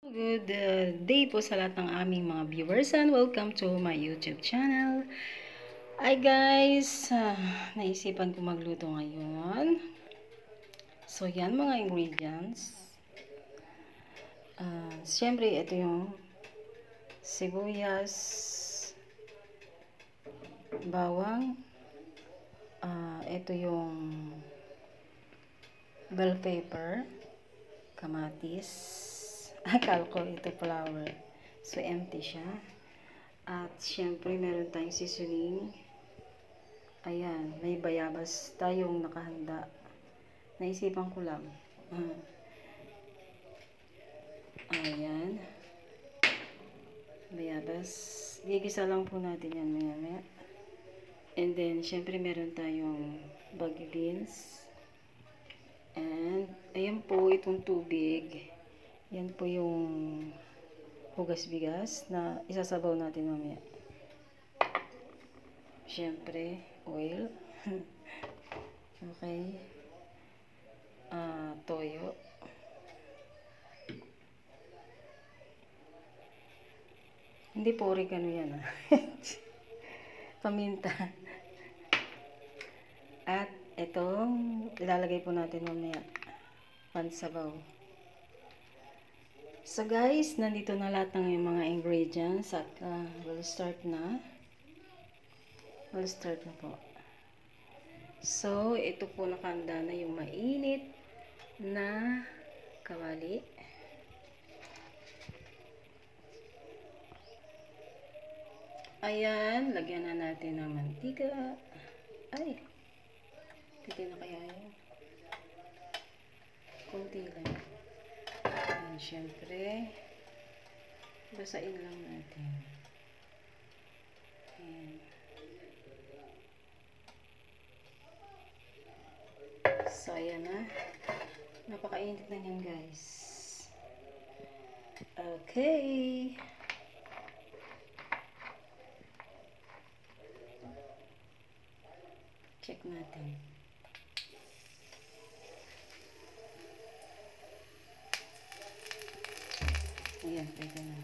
Good day po sa lahat ng aming mga viewers and welcome to my YouTube channel. Hi guys, naisipan ko magluto ngayon. So yan mga ingredients. Siyempre ito yung sibuyas, bawang, ito yung bell pepper, kamatis. Akala ko ito flour. So, empty siya. At, syempre, meron tayong seasoning. Ayan, may bayabas tayong nakahanda. Naisipan ko lang. Ayan. Bayabas. Gigisa lang po natin yan maya-maya. And then, syempre, meron tayong baggy beans. And, ayan po, itong tubig. Yan po yung hugas bigas na isasabaw natin mamaya. Siyempre, oil. Okay. Toyo. Hindi po oregano yan Paminta. At itong ilalagay po natin mamaya. Pansabaw. So guys, nandito na lahat ng yung mga ingredients at we'll start na. We'll start na po. So, ito po nakahanda na yung mainit na kawali. Ayan, lagyan na natin ng mantika. Ay, pwede na kaya yun. Kunti lang. And syempre, basain lang natin. Ayan. So, ayan na. Napakainit na yan, guys. Okay. Check natin. Ayan, pwede na.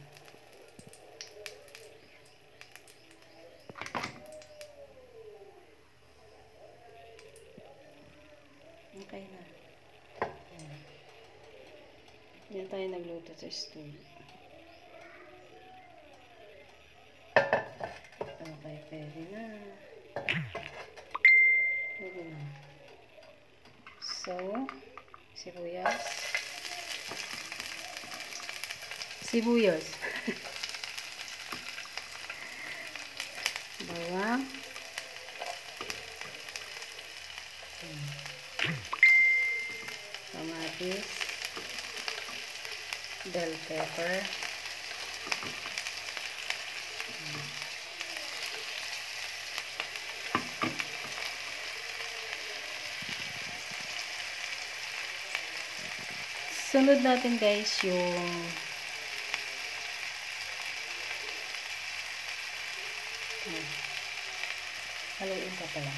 Okay na. Ayan. Yan tayo nagluto sa stove. Okay, pwede na. Pwede na. So, sibuyas. Sibuyas. Bawang. Kamatis. Bell pepper. Sunod natin guys yung haluin ka pala.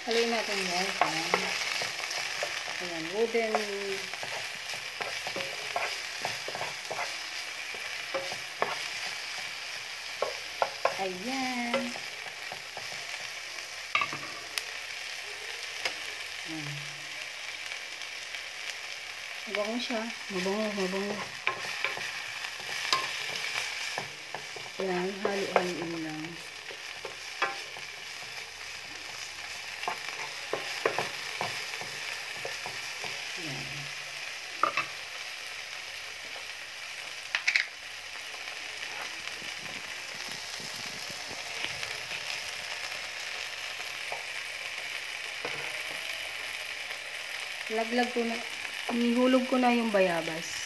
Haluin natin yan. Ayan, wooden. Ayan. Mabango siya. Mabango. Ayan, halo-haloin lang. Laglag ko na, inihulog ko na yung bayabas.